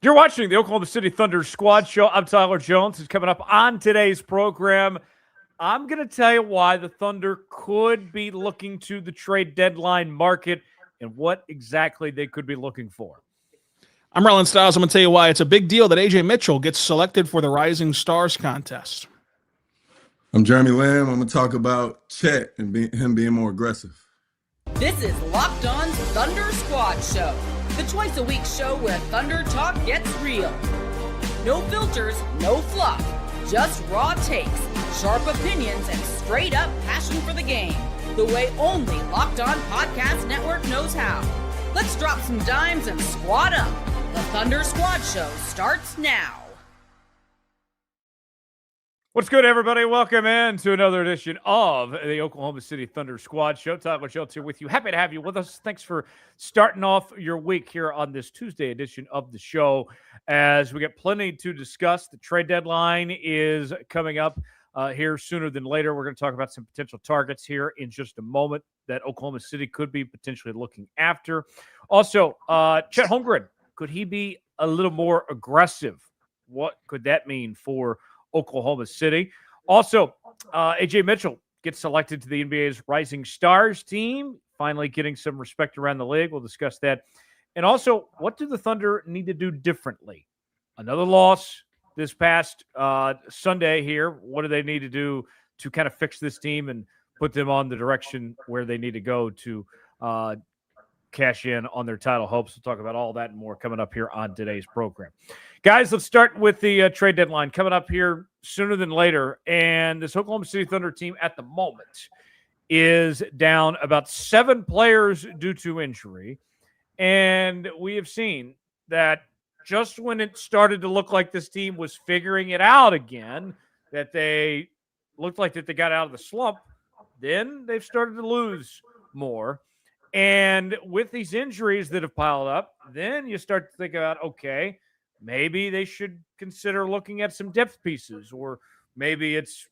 You're watching the Oklahoma City Thunder Squad Show. I'm Tyler Jones. It's coming up on today's program. I'm going to tell you why the Thunder could be looking to the trade deadline market and what exactly they could be looking for. I'm Rylan Stiles. I'm going to tell you why it's a big deal that Ajay Mitchell gets selected for the Rising Stars contest. I'm Jeremy Lamb. I'm going to talk about Chet and him being more aggressive. This is Locked On's Thunder Squad Show, the twice-a-week show where Thunder talk gets real. No filters, no fluff, just raw takes, sharp opinions, and straight-up passion for the game, the way only Locked On Podcast Network knows how. Let's drop some dimes and squad up. The Thunder Squad Show starts now. What's good, everybody? Welcome in to another edition of the Oklahoma City Thunder Squad Show. Tyler Jones here with you. Happy to have you with us. Thanks for starting off your week here on this Tuesday edition of the show. As we get plenty to discuss, the trade deadline is coming up here sooner than later. We're going to talk about some potential targets here in just a moment that Oklahoma City could be potentially looking after. Also, Chet Holmgren, could he be a little more aggressive? What could that mean for Oklahoma City? Also, Ajay Mitchell gets selected to the NBA's Rising Stars team, finally getting some respect around the league. We'll discuss that. And also, what do the Thunder need to do differently? Another loss this past Sunday here. What do they need to do to kind of fix this team and put them on the direction where they need to go to cash in on their title hopes? We'll talk about all that and more coming up here on today's program. Guys, let's start with the trade deadline coming up here sooner than later. And this Oklahoma City Thunder team at the moment is down about 7 players due to injury. And we have seen that just when it started to look like this team was figuring it out again, that they looked like that they got out of the slump, then they've started to lose more. And with these injuries that have piled up, then you start to think about, okay, maybe they should consider looking at some depth pieces, or maybe it's,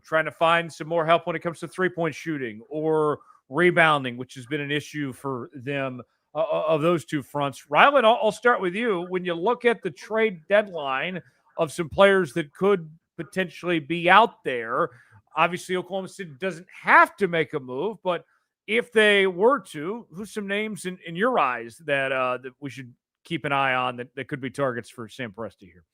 trying to find some more help when it comes to three-point shooting or rebounding, which has been an issue for them of those two fronts. Rylan, I'll start with you. When you look at the trade deadline of some players that could potentially be out there, obviously Oklahoma City doesn't have to make a move, but if they were to, who's some names in your eyes that we should keep an eye on that could be targets for Sam Presti here?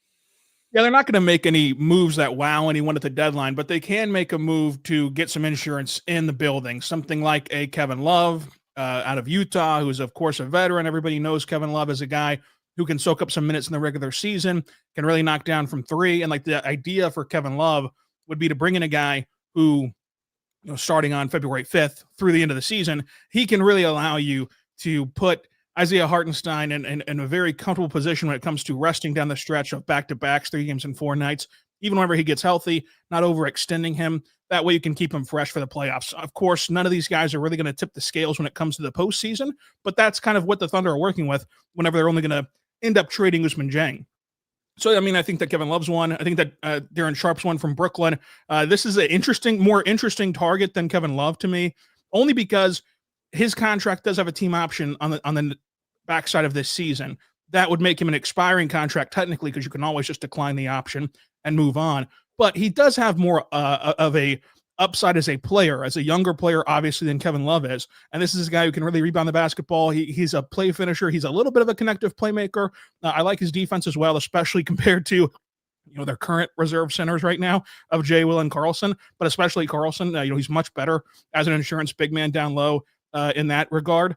Yeah, they're not going to make any moves that wow anyone at the deadline, but they can make a move to get some insurance in the building. Something like a Kevin Love out of Utah, who's, of course, a veteran. Everybody knows Kevin Love as a guy who can soak up some minutes in the regular season, can really knock down from three. And like the idea for Kevin Love would be to bring in a guy who, starting on February 5th through the end of the season, he can really allow you to put Isaiah Hartenstein in a very comfortable position when it comes to resting down the stretch of back-to-backs, 3 games in 4 nights, even whenever he gets healthy, not overextending him. That way you can keep him fresh for the playoffs. Of course, none of these guys are really going to tip the scales when it comes to the postseason, but that's kind of what the Thunder are working with whenever they're only going to end up trading Ousmane Dieng. So, I think that Kevin Love's one. I think that Darren Sharp's one from Brooklyn. This is a more interesting target than Kevin Love to me, only because his contract does have a team option on the backside of this season. That would make him an expiring contract technically, because you can always just decline the option and move on. But he does have more of a upside as a player, as a younger player, obviously, than Kevin Love is. And this is a guy who can really rebound the basketball. He's a play finisher. He's a little bit of a connective playmaker. I like his defense as well, especially compared to their current reserve centers right now of Jay, Will, and Carlson, but especially Carlson. He's much better as an insurance big man down low in that regard.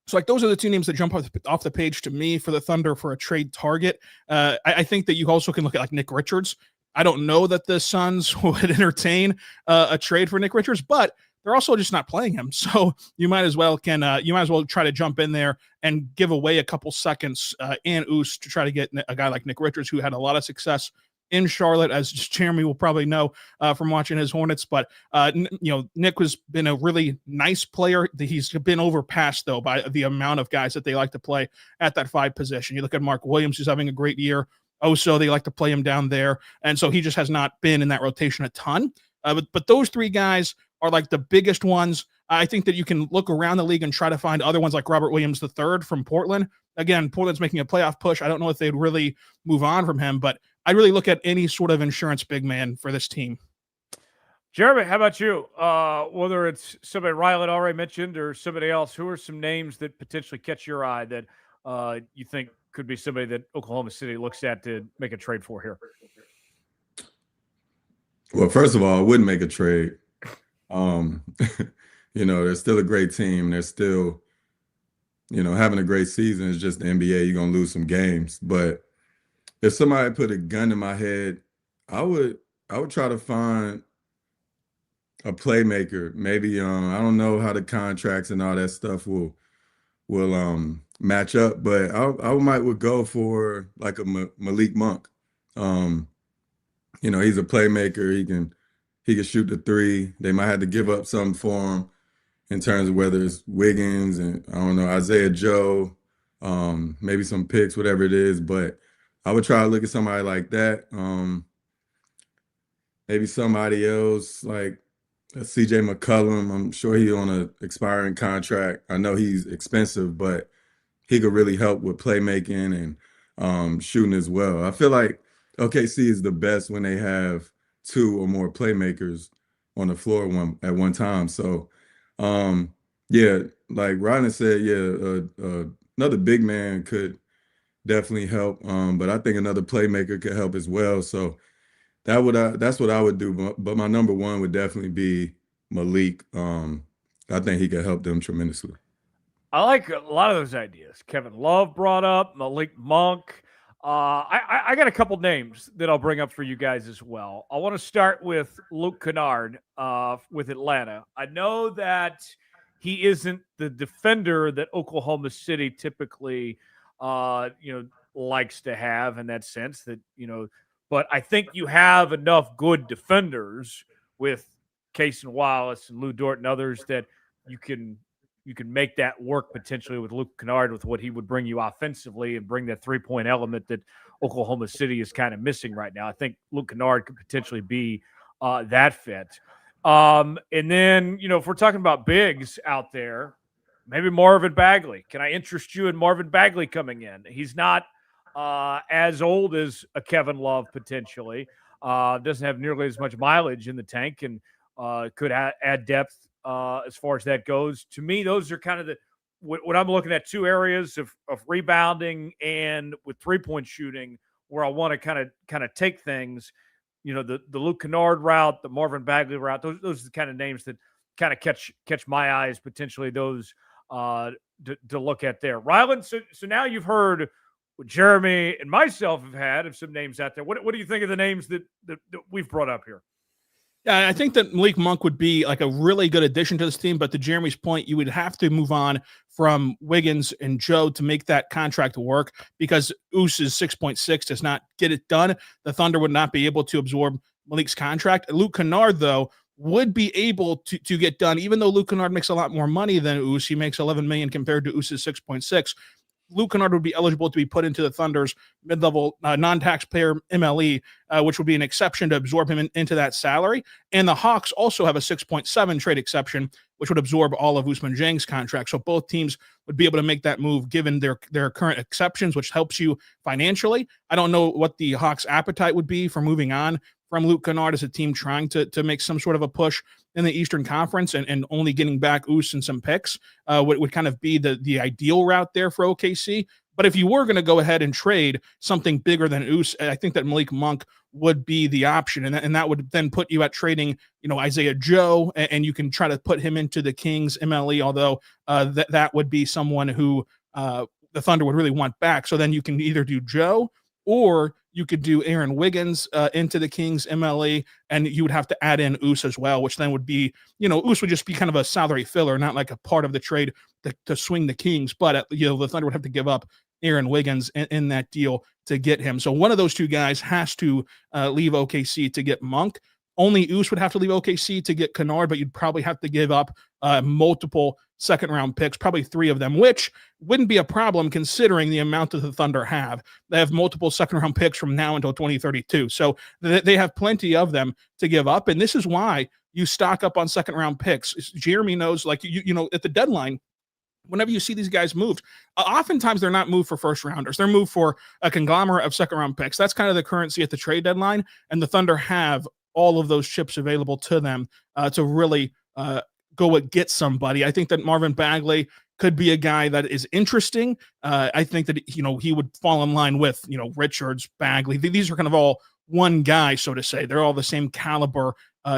So, those are the 2 names that jump off the page to me for the Thunder for a trade target. I think that you also can look at Nick Richards. I don't know that the Suns would entertain a trade for Nick Richards, but they're also just not playing him. So you might as well try to jump in there and give away a couple seconds and Oos to try to get a guy like Nick Richards, who had a lot of success in Charlotte, as Jeremy will probably know from watching his Hornets. But Nick has been a really nice player. He's been overpassed though by the amount of guys that they like to play at that 5 position. You look at Mark Williams, who's having a great year. So they like to play him down there. And so he just has not been in that rotation a ton. But those 3 guys are like the biggest ones. I think that you can look around the league and try to find other ones like Robert Williams III from Portland, Again, Portland's making a playoff push. I don't know if they'd really move on from him, but I really look at any sort of insurance big man for this team. Jeremy, how about you? Whether it's somebody Rylan already mentioned or somebody else, who are some names that potentially catch your eye that you think could be somebody that Oklahoma City looks at to make a trade for here? Well, first of all, I wouldn't make a trade. They're still a great team. They're still, having a great season. It's just the NBA. You're going to lose some games. But if somebody put a gun in my head, I would try to find a playmaker. Maybe I don't know how the contracts and all that stuff will match up, but I would go for like a Malik Monk. He's a playmaker. He can shoot the three. They might have to give up something for him in terms of whether it's Wiggins and I don't know, Isaiah Joe, maybe some picks, whatever it is. But I would try to look at somebody like that. Maybe somebody else like CJ McCollum. I'm sure he's on an expiring contract. I know he's expensive, but he could really help with playmaking and shooting as well. I feel like OKC is the best when they have two or more playmakers on the floor at one time. So, like Rylan said, another big man could definitely help. But I think another playmaker could help as well. So that's what I would do. But my number one would definitely be Malik. I think he could help them tremendously. I like a lot of those ideas. Kevin Love brought up, Malik Monk. I got a couple names that I'll bring up for you guys as well. I want to start with Luke Kennard with Atlanta. I know that he isn't the defender that Oklahoma City typically, likes to have in that sense that, but I think you have enough good defenders with Case and Wallace and Lou Dort and others that you can make that work potentially with Luke Kennard with what he would bring you offensively and bring that three-point element that Oklahoma City is kind of missing right now. I think Luke Kennard could potentially be that fit. And then, if we're talking about bigs out there, maybe Marvin Bagley. Can I interest you in Marvin Bagley coming in? He's not as old as a Kevin Love potentially. Doesn't have nearly as much mileage in the tank and could add depth as far as that goes. To me, those are kind of what I'm looking at, two areas of rebounding and with three-point shooting where I want to kind of take things, the Luke Kennard route, the Marvin Bagley route. Those are the kind of names that kind of catch my eyes, potentially those to look at there. Rylan, so now you've heard what Jeremy and myself have had of some names out there. What do you think of the names that we've brought up here? Yeah, I think that Malik Monk would be like a really good addition to this team, but to Jeremy's point, you would have to move on from Wiggins and Joe to make that contract work because Ous's 6.6 does not get it done. The Thunder would not be able to absorb Malik's contract. Luke Kennard, though, would be able to get done, even though Luke Kennard makes a lot more money than Ous. He makes $11 million compared to Ous's 6.6. Luke Kennard would be eligible to be put into the Thunder's mid-level non-taxpayer MLE, which would be an exception to absorb him into that salary. And the Hawks also have a 6.7 trade exception, which would absorb all of Ousmane Dieng's contract. So both teams would be able to make that move given their current exceptions, which helps you financially. I don't know what the Hawks' appetite would be for moving on from Luke Kennard as a team trying to make some sort of a push in the Eastern Conference and only getting back Ous and some picks would kind of be the ideal route there for OKC. But if you were going to go ahead and trade something bigger than Ous, I think that Malik Monk would be the option. And that would then put you at trading, Isaiah Joe, and you can try to put him into the Kings MLE, although that would be someone who the Thunder would really want back. So then you can either do Joe or you could do Aaron Wiggins into the Kings MLE, and you would have to add in Ous as well, which then would be, Ous would just be kind of a salary filler, not like a part of the trade to swing the Kings. But, the Thunder would have to give up Aaron Wiggins in that deal to get him. So one of those two guys has to leave OKC to get Monk. Only Ous would have to leave OKC to get Kennard, but you'd probably have to give up multiple second-round picks, probably 3 of them, which wouldn't be a problem considering the amount that the Thunder have. They have multiple second-round picks from now until 2032. So they have plenty of them to give up, and this is why you stock up on second-round picks. Jeremy knows, at the deadline, whenever you see these guys moved, oftentimes they're not moved for first rounders. They're moved for a conglomerate of second round picks. That's kind of the currency at the trade deadline. And the Thunder have all of those chips available to them to really go and get somebody. I think that Marvin Bagley could be a guy that is interesting. I think that, he would fall in line with, Richards, Bagley. These are kind of all one guy, so to say. They're all the same caliber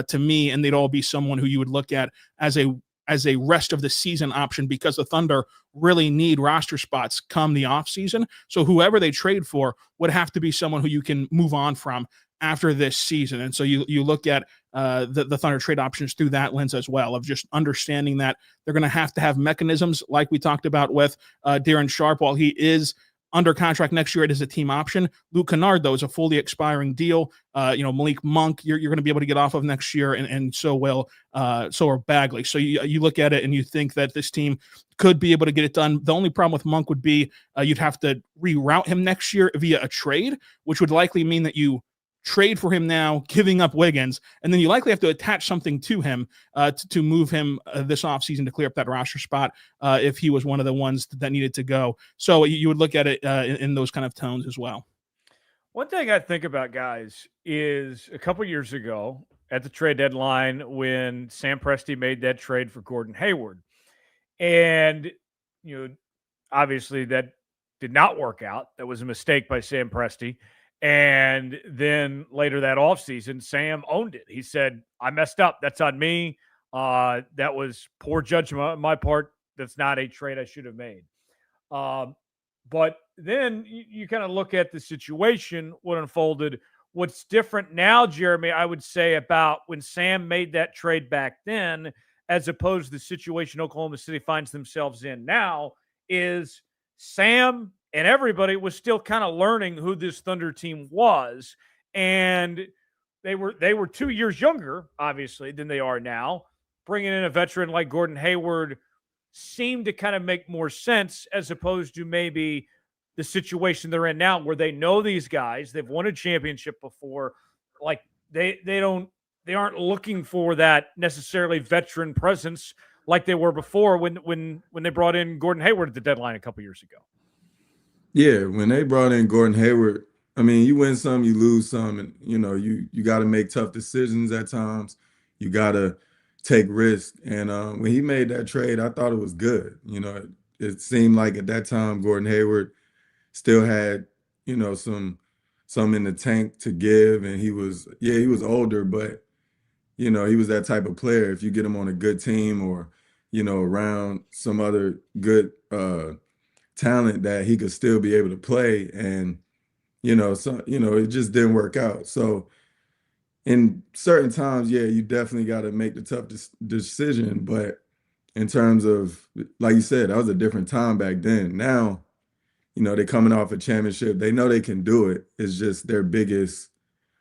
to me, and they'd all be someone who you would look at as a rest of the season option, because the Thunder really need roster spots come the offseason. So whoever they trade for would have to be someone who you can move on from after this season. And so you look at the Thunder trade options through that lens as well, of just understanding that they're going to have mechanisms like we talked about with Darren Sharp. While he is under contract next year, it is a team option. Luke Kennard, though, is a fully expiring deal. Malik Monk, you're going to be able to get off of next year, and so are Bagley. So you look at it and you think that this team could be able to get it done. The only problem with Monk would be you'd have to reroute him next year via a trade, which would likely mean that you trade for him now, giving up Wiggins, and then you likely have to attach something to him to move him this offseason to clear up that roster spot if he was one of the ones that needed to go. So you would look at it in those kind of tones as well. One thing I think about, guys, is a couple years ago at the trade deadline when Sam Presti made that trade for Gordon Hayward. And, obviously that did not work out. That was a mistake by Sam Presti. And then later that offseason, Sam owned it. He said, I messed up. That's on me. That was poor judgment on my part. That's not a trade I should have made. But then you kind of look at the situation, what unfolded. What's different now, Jeremy, I would say, about when Sam made that trade back then, as opposed to the situation Oklahoma City finds themselves in now, is Sam and everybody was still kind of learning who this Thunder team was. And they were 2 years younger, obviously, than they are now. Bringing in a veteran like Gordon Hayward seemed to kind of make more sense, as opposed to maybe the situation they're in now, where they know these guys, they've won a championship before. Like they aren't looking for that necessarily veteran presence like they were before when they brought in Gordon Hayward at the deadline a couple years ago. Yeah, when they brought in Gordon Hayward, I mean, you win some, you lose some, and you got to make tough decisions at times. You got to take risks. And when he made that trade, I thought it was good. It seemed like at that time Gordon Hayward still had some in the tank to give, and he was older, but he was that type of player. If you get him on a good team or around some other good talent, that he could still be able to play. And it just didn't work out. So in certain times, you definitely got to make the tough decision. But in terms of, like you said, that was a different time back then. Now, they're coming off a championship. They know they can do it. It's just their biggest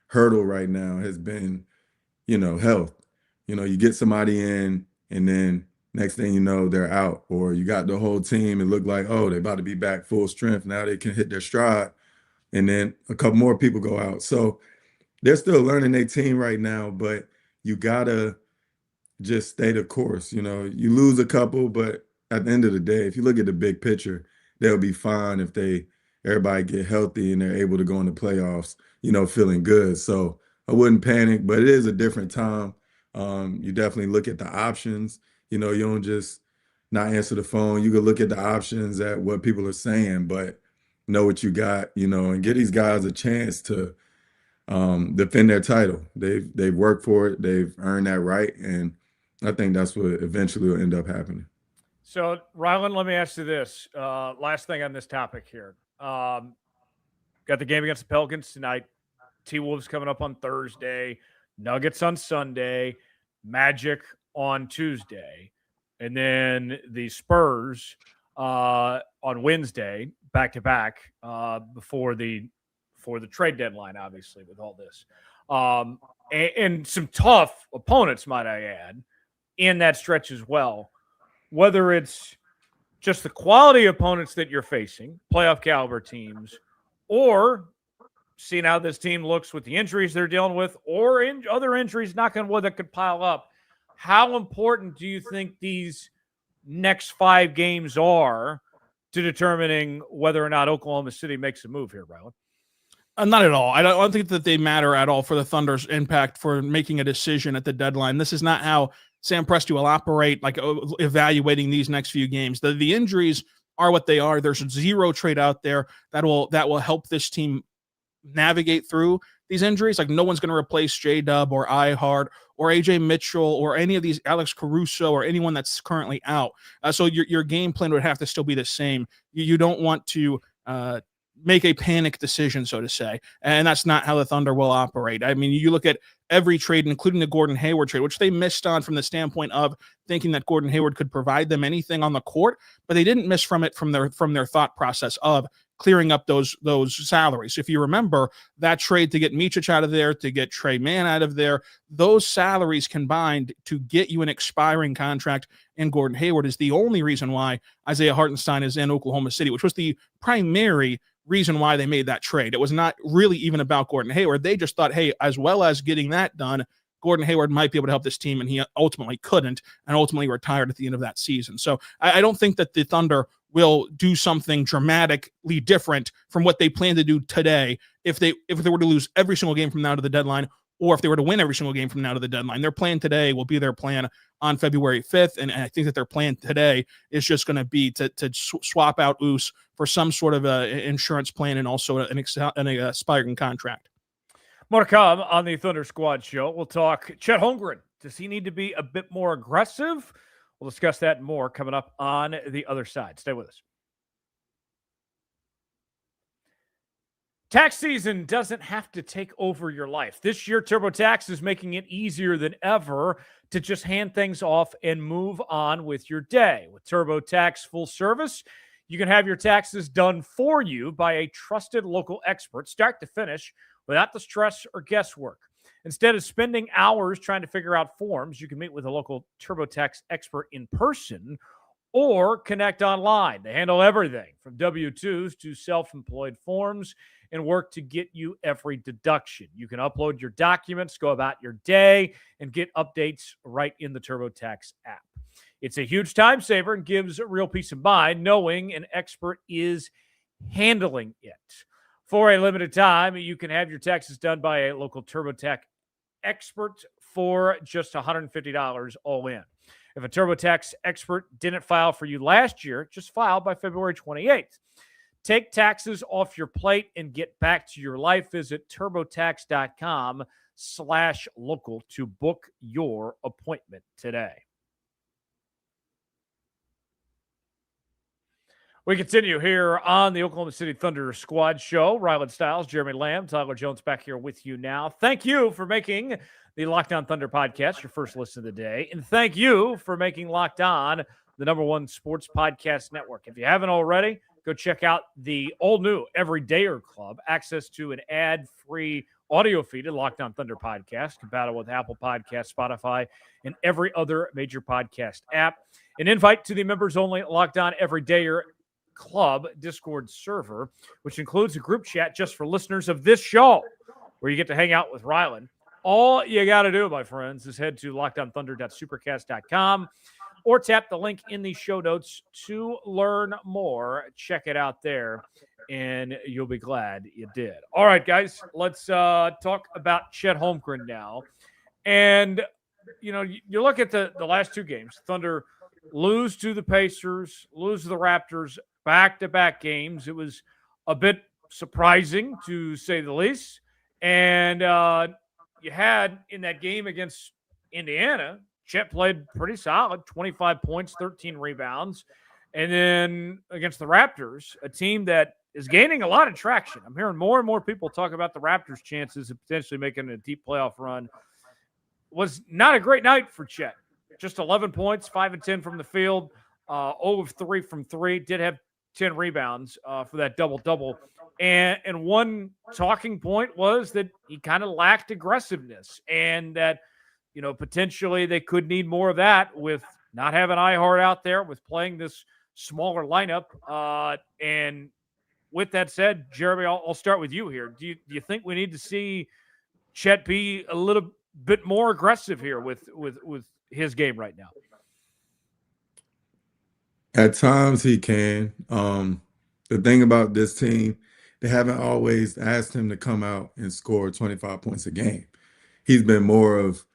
hurdle right now has been, health. You get somebody in, and then next thing you know, they're out. Or you got the whole team and look like, oh, they're about to be back full strength. Now they can hit their stride. And then a couple more people go out. So they're still learning their team right now, but you got to just stay the course. You lose a couple, but at the end of the day, if you look at the big picture, they'll be fine if everybody get healthy and they're able to go in the playoffs, feeling good. So I wouldn't panic, but it is a different time. You definitely look at the options. You don't just not answer the phone. You can look at the options at what people are saying, but know what you got, and give these guys a chance to defend their title. They've worked for it. They've earned that right. And I think that's what eventually will end up happening. So, Rylan, let me ask you this. Last thing on this topic here. Got the game against the Pelicans tonight. T-Wolves coming up on Thursday. Nuggets on Sunday. Magic on Tuesday. And then the Spurs on Wednesday, back-to-back, before the trade deadline, obviously, with all this. And some tough opponents, might I add, in that stretch as well. Whether it's just the quality opponents that you're facing, playoff caliber teams, or seeing how this team looks with the injuries they're dealing with, or other injuries, knock on wood, that could pile up. How important do you think these next 5 games are to determining whether or not Oklahoma City makes a move here, Rylan? Not at all. I don't think that they matter at all for the Thunder's impact for making a decision at the deadline. This is not how Sam Presti will operate, like evaluating these next few games. The injuries are what they are. There's 0 trade out there that will help this team navigate through these injuries. Like, no one's going to replace J-Dub or iHeart or Ajay Mitchell or any of these, Alex Caruso or anyone that's currently out. So your game plan would have to still be the same. You don't want to make a panic decision, so to say. And that's not how the Thunder will operate. I mean, you look at every trade, including the Gordon Hayward trade, which they missed on from the standpoint of thinking that Gordon Hayward could provide them anything on the court, but they didn't miss from their thought process of clearing up those salaries. If you remember that trade to get Micic out of there, to get Trey Mann out of there, those salaries combined to get you an expiring contract in Gordon Hayward is the only reason why Isaiah Hartenstein is in Oklahoma City, which was the primary reason why they made that trade. It was not really even about Gordon Hayward. They just thought, hey, as well as getting that done, Gordon Hayward might be able to help this team, and he ultimately couldn't, and ultimately retired at the end of that season. So I don't think that the Thunder will do something dramatically different from what they plan to do today if they were to lose every single game from now to the deadline, or if they were to win every single game from now to the deadline. Their plan today will be their plan on February 5th, and I think that their plan today is just going to be to swap out Oos for some sort of insurance plan and also an expiring contract. More to come on the Thunder Squad show. We'll talk Chet Holmgren. Does he need to be a bit more aggressive? We'll discuss that and more coming up on the other side. Stay with us. Tax season doesn't have to take over your life. This year, TurboTax is making it easier than ever to just hand things off and move on with your day. With TurboTax full service, you can have your taxes done for you by a trusted local expert, start to finish, without the stress or guesswork. Instead of spending hours trying to figure out forms, you can meet with a local TurboTax expert in person or connect online. They handle everything from W-2s to self-employed forms and work to get you every deduction. You can upload your documents, go about your day, and get updates right in the TurboTax app. It's a huge time saver and gives real peace of mind knowing an expert is handling it. For a limited time, you can have your taxes done by a local TurboTax expert for just $150 all in. If a TurboTax expert didn't file for you last year, just file by February 28th. Take taxes off your plate and get back to your life. Visit turbotax.com/local to book your appointment today. We continue here on the Oklahoma City Thunder Squad Show. Rylan Stiles, Jeremy Lamb, Tyler Jones back here with you now. Thank you for making the Locked On Thunder podcast your first listen of the day. And thank you for making Locked On the #1 sports podcast network. If you haven't already, go check out the all-new Everydayer Club. Access to an ad-free audio feed at Locked On Thunder podcast, compatible with Apple Podcasts, Spotify, and every other major podcast app. An invite to the members-only Locked On Everydayer Club Discord server, which includes a group chat just for listeners of this show, where you get to hang out with Rylan. All you got to do, my friends, is head to lockedonthunder.supercast.com or tap the link in the show notes to learn more. Check it out there, and you'll be glad you did. All right, guys, let's talk about Chet Holmgren now. And, you know, you look at the last 2 games. Thunder lose to the Pacers, lose to the Raptors, back-to-back games. It was a bit surprising, to say the least. And you had in that game against Indiana, Chet played pretty solid, 25 points, 13 rebounds. And then against the Raptors, a team that is gaining a lot of traction. I'm hearing more and more people talk about the Raptors' chances of potentially making a deep playoff run. Was not a great night for Chet. Just 11 points, 5 of 10 from the field, 0 of 3 from 3. Did have 10 rebounds for that double-double. And one talking point was that he kind of lacked aggressiveness, and that, you know, potentially they could need more of that with not having iHeart out there, with playing this smaller lineup. And with that said, Jeremy, I'll start with you here. Do you think we need to see Chet be a little bit more aggressive here with his game right now? At times he can. The thing about this team, they haven't always asked him to come out and score 25 points a game. He's been more of,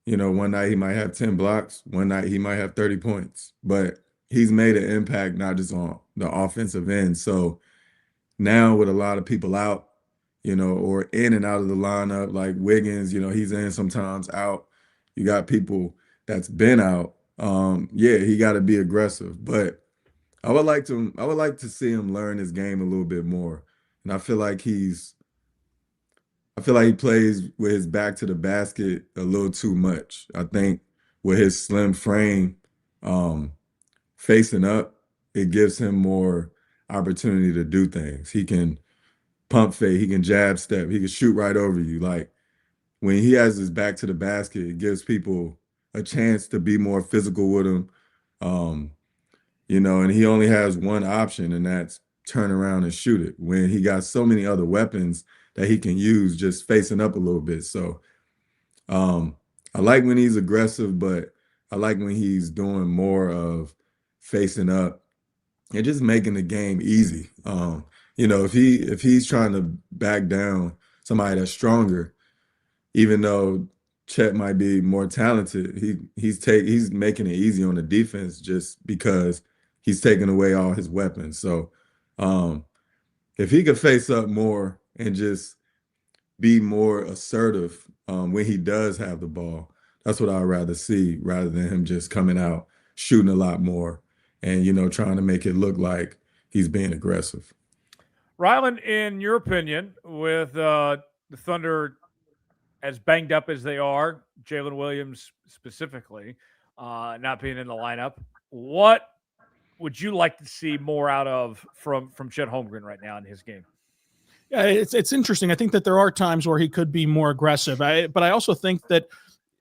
one night he might have 10 blocks, one night he might have 30 points, but he's made an impact not just on the offensive end. So now with a lot of people out, or in and out of the lineup, like Wiggins, he's in sometimes out. You got people that's been out. Yeah, he got to be aggressive, but I would like to see him learn his game a little bit more. And I feel like he plays with his back to the basket a little too much. I think with his slim frame, um, facing up, it gives him more opportunity to do things. He can pump fake, he can jab step, he can shoot right over you. Like when he has his back to the basket, it gives people a chance to be more physical with him. Um, and he only has one option, and that's turn around and shoot it when he got so many other weapons that he can use just facing up a little bit. So um, I like when he's aggressive, but I like when he's doing more of facing up and just making the game easy. If he's trying to back down somebody that's stronger, even though Chet might be more talented, he's making it easy on the defense just because he's taking away all his weapons. So if he could face up more and just be more assertive when he does have the ball, that's what I'd rather see rather than him just coming out shooting a lot more and trying to make it look like he's being aggressive. Rylan, in your opinion, with the Thunder as banged up as they are, Jalen Williams specifically, not being in the lineup, what would you like to see more out of from Chet Holmgren right now in his game? Yeah, it's interesting. I think that there are times where he could be more aggressive. But I also think that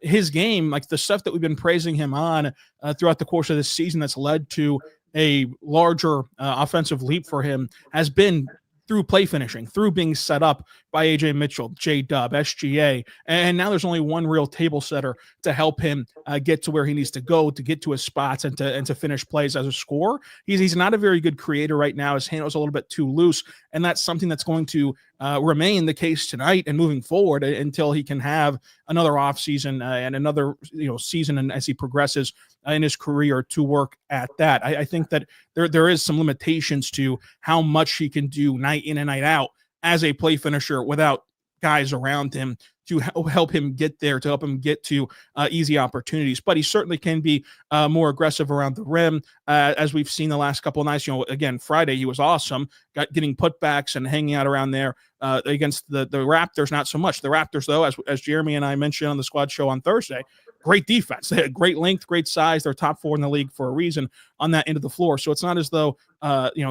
his game, like the stuff that we've been praising him on throughout the course of this season that's led to a larger offensive leap for him, has been through play finishing, through being set up by Ajay Mitchell, J-Dub, SGA. And now there's only one real table setter to help him get to where he needs to go to get to his spots and to finish plays as a scorer. He's not a very good creator right now. His handle's a little bit too loose, and that's something that's going to remain the case tonight and moving forward until he can have another offseason and another season, and as he progresses in his career to work at that. I think that there is some limitations to how much he can do night in and night out as a play finisher without guys around him to help him get there, to help him get to easy opportunities. But he certainly can be more aggressive around the rim, as we've seen the last couple of nights. Again, Friday he was awesome, getting putbacks and hanging out around there against the Raptors. Not so much. The Raptors, though, as Jeremy and I mentioned on the squad show on Thursday, great defense. They had great length, great size. They're top 4 in the league for a reason on that end of the floor. So it's not as though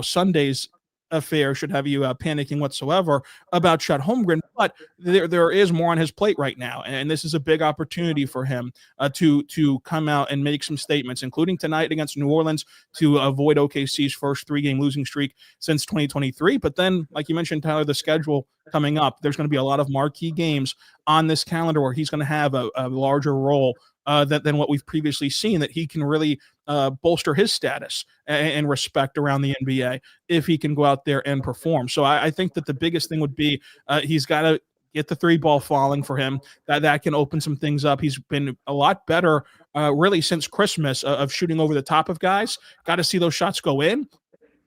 Sunday's affair should have you panicking whatsoever about Chet Holmgren, but there is more on his plate right now, and this is a big opportunity for him to come out and make some statements, including tonight against New Orleans, to avoid OKC's first 3-game losing streak since 2023. But then, like you mentioned, Tyler, the schedule coming up, there's going to be a lot of marquee games on this calendar where he's going to have a larger role than what we've previously seen, that he can really bolster his status and respect around the NBA if he can go out there and perform. So I think that the biggest thing would be he's got to get the 3 ball falling for him. That can open some things up. He's been a lot better really since Christmas of shooting over the top of guys. Got to see those shots go in.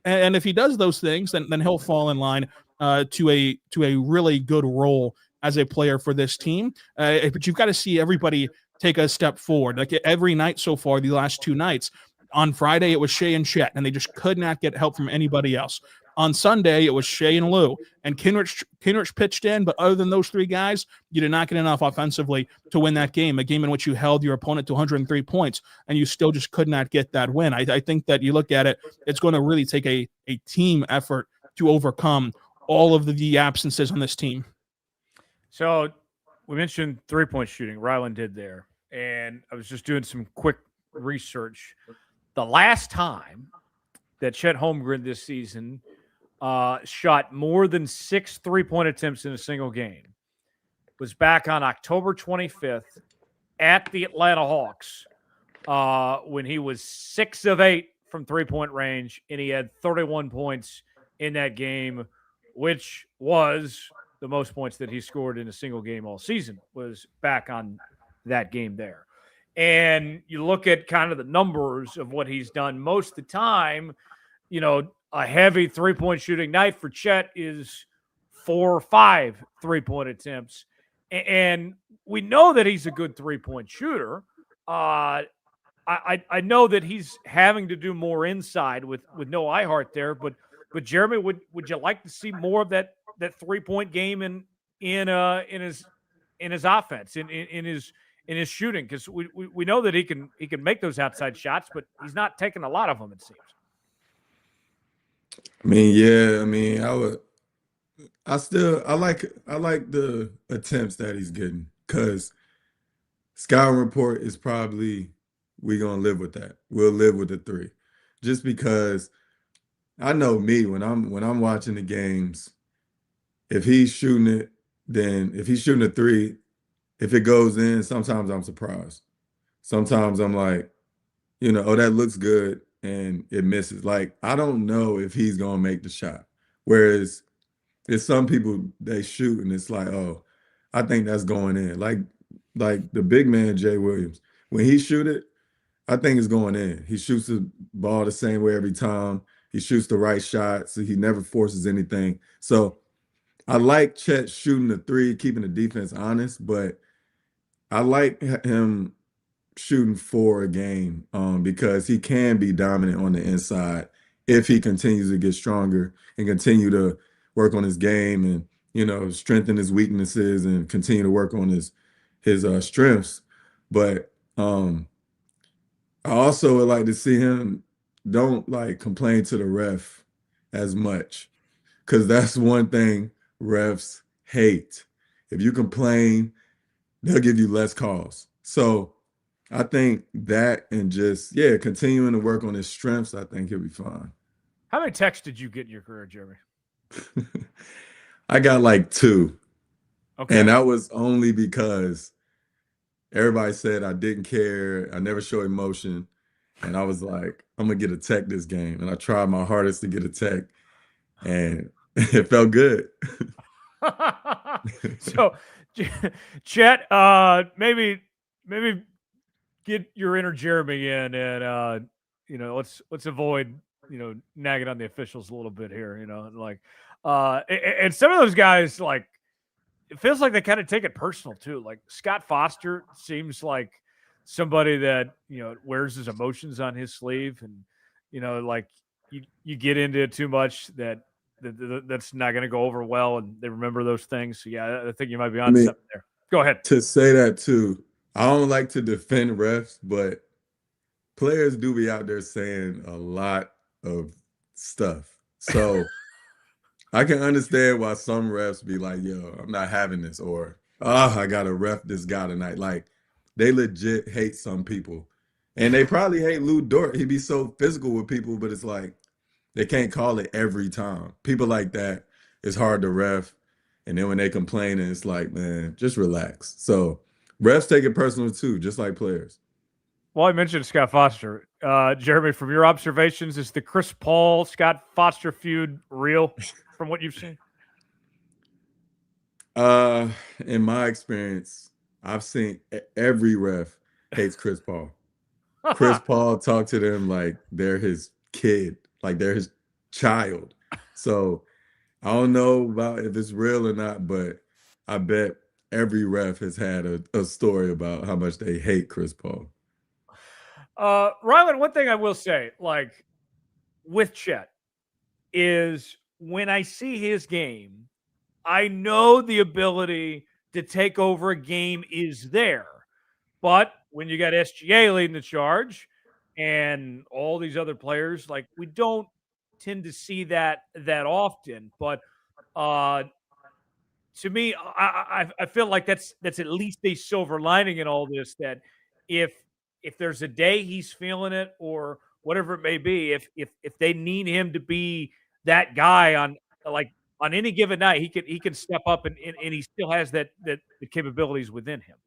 And if he does those things, then he'll fall in line to a really good role as a player for this team. But you've got to see everybody take a step forward. Like every night so far, the last 2 nights. On Friday, it was Shea and Chet, and they just could not get help from anybody else. On Sunday, it was Shea and Lou, and Kenrich pitched in, but other than those 3 guys, you did not get enough offensively to win that game, a game in which you held your opponent to 103 points, and you still just could not get that win. I think that you look at it, it's going to really take a team effort to overcome all of the absences on this team. So we mentioned 3-point shooting. Rylan did there. And I was just doing some quick research. The last time that Chet Holmgren this season shot more than 6 3-point attempts in a single game was back on October 25th at the Atlanta Hawks when he was 6 of 8 from 3-point range, and he had 31 points in that game, which was the most points that he scored in a single game all season, was back on that game there. And you look at kind of the numbers of what he's done most of the time, a heavy 3-point shooting night for Chet is 4 or 5 3-point attempts. And we know that he's a good 3-point shooter. I know that he's having to do more inside with no iHeart there, but Jeremy, would you like to see more of that 3-point game in his offense, in his shooting? Because we know that he can make those outside shots, but he's not taking a lot of them, it seems. I mean, yeah, I mean, I like the attempts that he's getting, because scouting report is probably, we're gonna live with that. We'll live with the 3. Just because I know me, when I'm watching the games, if he's shooting it, then if he's shooting a 3, if it goes in, sometimes I'm surprised. Sometimes I'm like, oh, that looks good, and it misses. Like, I don't know if he's gonna make the shot. Whereas there's some people, they shoot and it's like, oh, I think that's going in. Like the big man, Jay Williams, when he shoot it, I think it's going in. He shoots the ball the same way every time. He shoots the right shot, so he never forces anything. So I like Chet shooting the 3, keeping the defense honest, but I like him shooting 4 a game, because he can be dominant on the inside if he continues to get stronger and continue to work on his game and, strengthen his weaknesses and continue to work on his strengths. But I also would like to see him don't complain to the ref as much, because that's one thing refs hate. If you complain, they'll give you less calls. So I think that, and just, continuing to work on his strengths, I think he'll be fine. How many texts did you get in your career, Jeremy? I got 2. Okay. And that was only because everybody said I didn't care. I never show emotion. And I was like, I'm going to get a tech this game. And I tried my hardest to get a tech. And it felt good. So, Chet, maybe get your inner Jeremy in, and let's avoid nagging on the officials a little bit here. And some of those guys, it feels like they kind of take it personal too. Like Scott Foster seems like somebody that wears his emotions on his sleeve, and you get into it too much, that's not going to go over well, and they remember those things. So yeah, I think you might be on something there. Go ahead. To say that too, I don't like to defend refs, but players do be out there saying a lot of stuff. So I can understand why some refs be like, yo, I'm not having this, or I gotta ref this guy tonight. Like, they legit hate some people. And they probably hate Lou Dort. He be so physical with people, but it's like they can't call it every time. People like that, it's hard to ref. And then when they complain, and it's like, man, just relax. So refs take it personal too, just like players. Well, I mentioned Scott Foster. Jeremy, from your observations, is the Chris Paul, Scott Foster feud real from what you've seen? In my experience, I've seen every ref hates Chris Paul. Chris Paul talked to them like they're his kid, like they're his child. So I don't know about if it's real or not, but I bet every ref has had a story about how much they hate Chris Paul. Rylan, one thing I will say, with Chet, is when I see his game, I know the ability to take over a game is there. But when you got SGA leading the charge and all these other players, we don't tend to see that often. But to me, I feel like that's at least a silver lining in all this, that if there's a day he's feeling it or whatever it may be, if they need him to be that guy on any given night, he can step up and he still has the capabilities within him.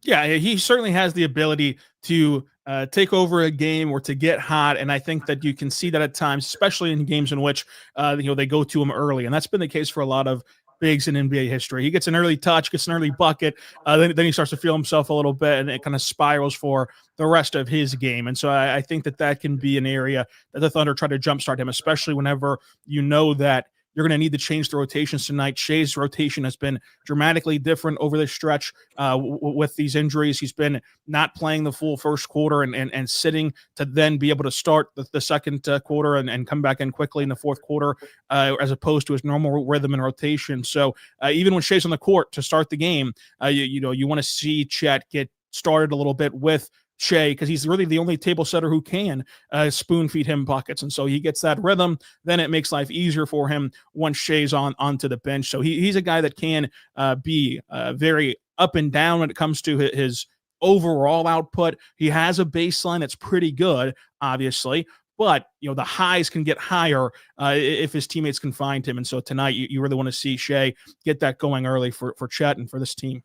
Yeah, he certainly has the ability to take over a game or to get hot, and I think that you can see that at times, especially in games in which they go to him early, and that's been the case for a lot of bigs in NBA history. He gets an early touch, gets an early bucket, then he starts to feel himself a little bit, and it kind of spirals for the rest of his game. And so I think that can be an area that the Thunder try to jumpstart him, especially whenever you know that you're going to need to change the rotations tonight. Shea's rotation has been dramatically different over this stretch with these injuries. He's been not playing the full first quarter and sitting to then be able to start the second quarter and come back in quickly in the fourth quarter as opposed to his normal rhythm and rotation. So even when Shea's on the court to start the game, you want to see Chet get started a little bit with Shea, because he's really the only table setter who can spoon feed him buckets. And so he gets that rhythm. Then it makes life easier for him once Shea's onto the bench. So he's a guy that can be very up and down when it comes to his overall output. He has a baseline that's pretty good, obviously, but the highs can get higher if his teammates can find him. And so tonight you really want to see Shea get that going early for Chet and for this team.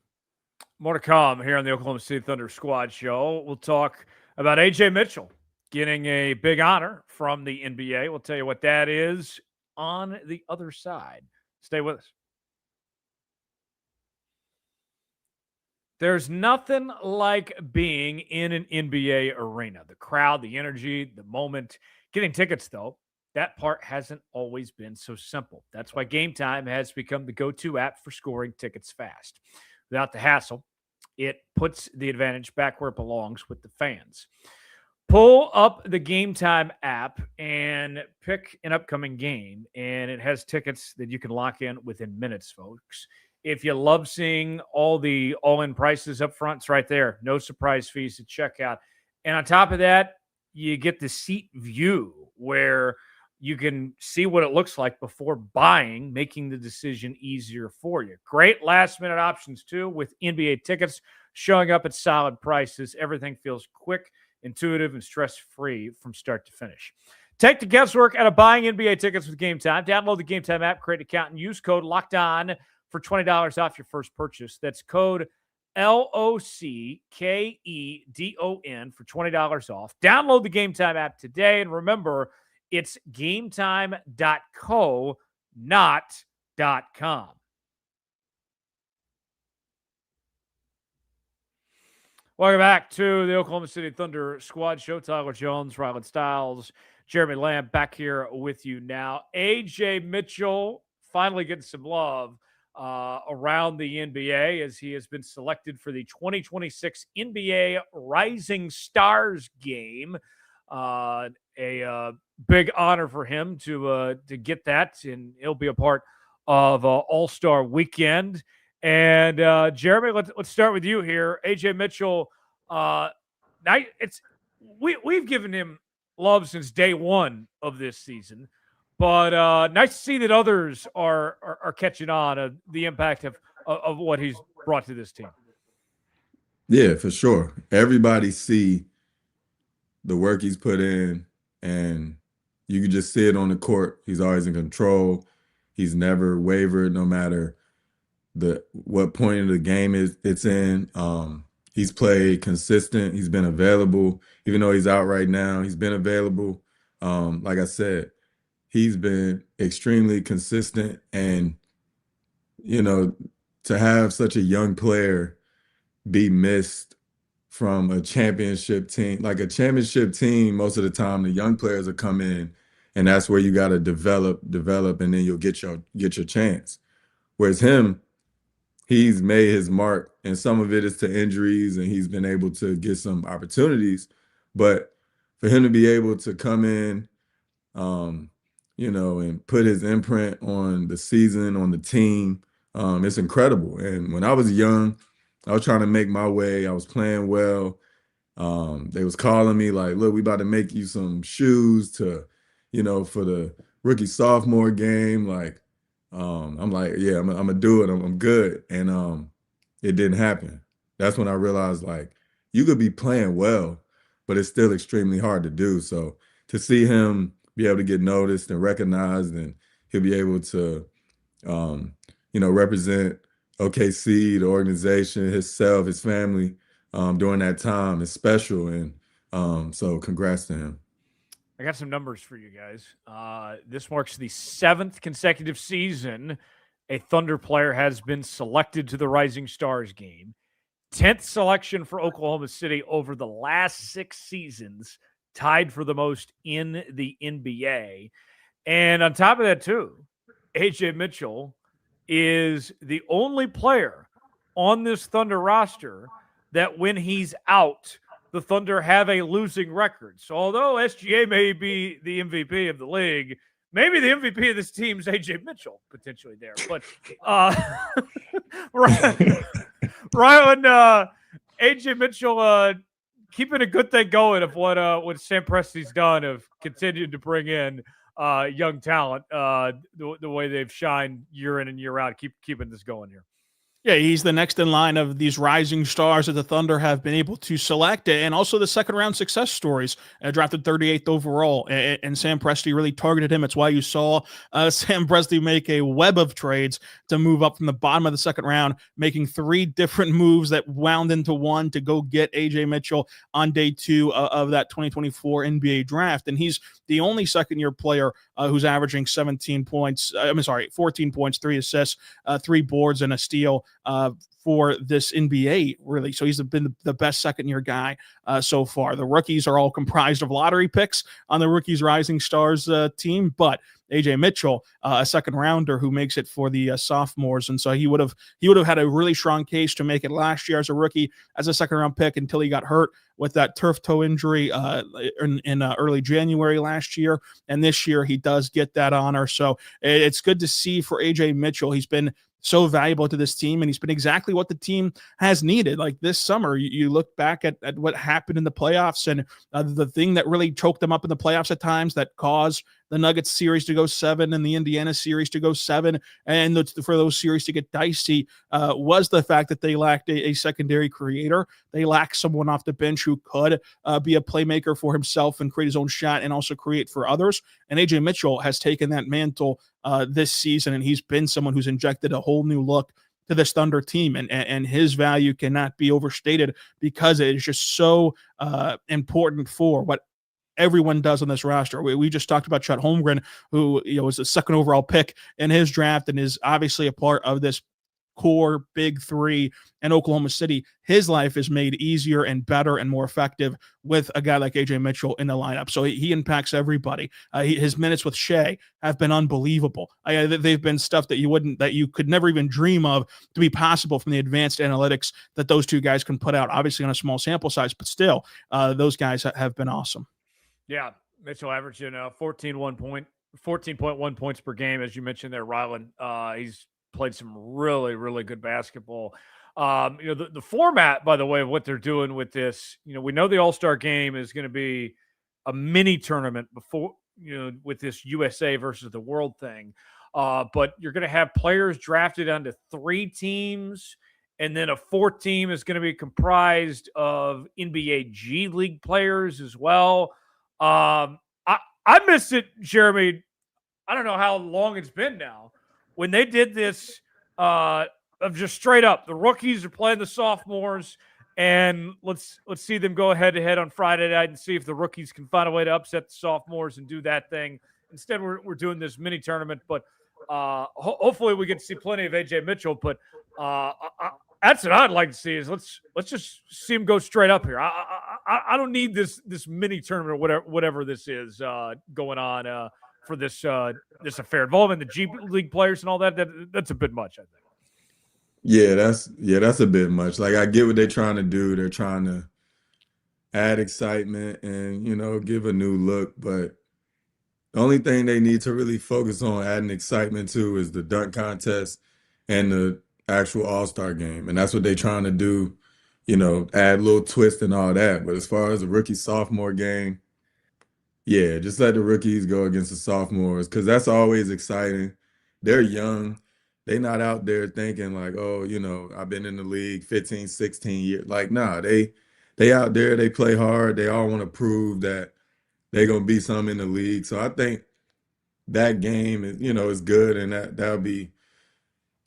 More to come here on the Oklahoma City Thunder Squad Show. We'll talk about Ajay Mitchell getting a big honor from the NBA. We'll tell you what that is on the other side. Stay with us. There's nothing like being in an NBA arena. The crowd, the energy, the moment. Getting tickets, though, that part hasn't always been so simple. That's why Game Time has become the go-to app for scoring tickets fast. Without the hassle, it puts the advantage back where it belongs with the fans. Pull up the Game Time app and pick an upcoming game, and it has tickets that you can lock in within minutes, folks. If you love seeing all the all-in prices up front, it's right there. No surprise fees to check out. And on top of that, you get the seat view where you can see what it looks like before buying, making the decision easier for you. Great last-minute options, too, with NBA tickets showing up at solid prices. Everything feels quick, intuitive, and stress-free from start to finish. Take the guesswork out of buying NBA tickets with Game Time. Download the Game Time app, create an account, and use code LOCKEDON for $20 off your first purchase. That's code LOCKEDON for $20 off. Download the Game Time app today, and remember, it's gametime.co, not .com. Welcome back to the Oklahoma City Thunder Squad Show. Tyler Jones, Rylan Stiles, Jeremy Lamb back here with you now. Ajay Mitchell finally getting some love around the NBA as he has been selected for the 2026 NBA Rising Stars game. A big honor for him to get that, and he'll be a part of All-Star Weekend. And Jeremy, let's start with you here. Ajay Mitchell, we've given him love since day one of this season, but nice to see that others are catching on the impact of what he's brought to this team. Yeah, for sure. Everybody see the work he's put in, and you can just see it on the court. He's always in control. He's never wavered, no matter what point of the game it's in. He's played consistent. He's been available, even though he's out right now. He's been available. Like I said, he's been extremely consistent, and to have such a young player be missed from a championship team. Like a championship team, most of the time the young players will come in, and that's where you got to develop, and then you'll get your chance. Whereas him, he's made his mark, and some of it is to injuries, and he's been able to get some opportunities. But for him to be able to come in, and put his imprint on the season, on the team, it's incredible. And when I was young, I was trying to make my way. I was playing well. They was calling me like, look, we about to make you some shoes for the rookie sophomore game. Like, I'm like, yeah, I'm gonna do it. I'm good. And it didn't happen. That's when I realized, like, you could be playing well, but it's still extremely hard to do. So to see him be able to get noticed and recognized, and he'll be able to, represent OKC, the organization, himself, his family, during that time is special. And so congrats to him. I got some numbers for you guys. This marks the 7th consecutive season a Thunder player has been selected to the Rising Stars game. 10th selection for Oklahoma City over the last 6 seasons, tied for the most in the NBA. And on top of that, too, Ajay Mitchell is the only player on this Thunder roster that when he's out, the Thunder have a losing record. So although SGA may be the MVP of the league, maybe the MVP of this team is Ajay Mitchell potentially there. But Rylan, Ajay Mitchell keeping a good thing going of what Sam Presti's done of continuing to bring in young talent the way they've shined year in and year out, keeping this going here. Yeah, he's the next in line of these rising stars that the Thunder have been able to select, and also the second-round success stories. Drafted 38th overall, and Sam Presti really targeted him. It's why you saw Sam Presti make a web of trades to move up from the bottom of the second round, making 3 different moves that wound into one to go get Ajay Mitchell on day 2 of that 2024 NBA draft. And he's the only second-year player who's averaging 14 points, 3 assists, 3 boards, and a steal for this NBA, really. So he's been the best second-year guy so far. The rookies are all comprised of lottery picks on the Rookies Rising Stars team, but Ajay Mitchell, a second rounder who makes it for the sophomores, and so he would have had a really strong case to make it last year as a rookie, as a second round pick, until he got hurt with that turf toe injury in early January last year, and this year he does get that honor. So it's good to see for Ajay Mitchell. He's been so valuable to this team, and he's been exactly what the team has needed. Like this summer, you look back at what happened in the playoffs, and the thing that really choked them up in the playoffs at times, that caused the Nuggets series to go 7 and the Indiana series to go 7, and for those series to get dicey, was the fact that they lacked a secondary creator. They lacked someone off the bench who could be a playmaker for himself and create his own shot and also create for others. And Ajay Mitchell has taken that mantle this season, and he's been someone who's injected a whole new look to this Thunder team, and his value cannot be overstated because it is just so important for what everyone does on this roster. We just talked about Chet Holmgren, who was the second overall pick in his draft and is obviously a part of this core big 3 in Oklahoma City. His life is made easier and better and more effective with a guy like Ajay Mitchell in the lineup. So he impacts everybody. His minutes with Shea have been unbelievable. They've been stuff that you could never even dream of to be possible from the advanced analytics that those two guys can put out, obviously on a small sample size, but still those guys have been awesome. Yeah, Mitchell averaging 14.1 points per game, as you mentioned there, Rylan. He's played some really, really good basketball. The format, by the way, of what they're doing with this, we know the All-Star game is going to be a mini tournament before, with this USA versus the world thing. But you're going to have players drafted onto 3 teams, and then a 4th team is going to be comprised of NBA G League players as well. I miss it, Jeremy. I don't know how long it's been now when they did this of just straight up. The rookies are playing the sophomores, and let's see them go head to head on Friday night and see if the rookies can find a way to upset the sophomores and do that thing. Instead, we're doing this mini tournament, but hopefully we get to see plenty of Ajay Mitchell. But that's what I'd like to see is let's just see him go straight up here. I don't need this mini tournament or whatever this is going on for this affair involving the G League players and all that. That's a bit much, I think. Yeah, that's a bit much. Like, I get what they're trying to do. They're trying to add excitement and give a new look, but the only thing they need to really focus on adding excitement to is the dunk contest and the actual All-Star game. And that's what they're trying to do, add a little twist and all that. But as far as the rookie-sophomore game, yeah, just let the rookies go against the sophomores because that's always exciting. They're young. They're not out there thinking like, oh, I've been in the league 15, 16 years. Like, nah, they out there. They play hard. They all want to prove that they're going to be something in the league. So I think that game is good, and that'll be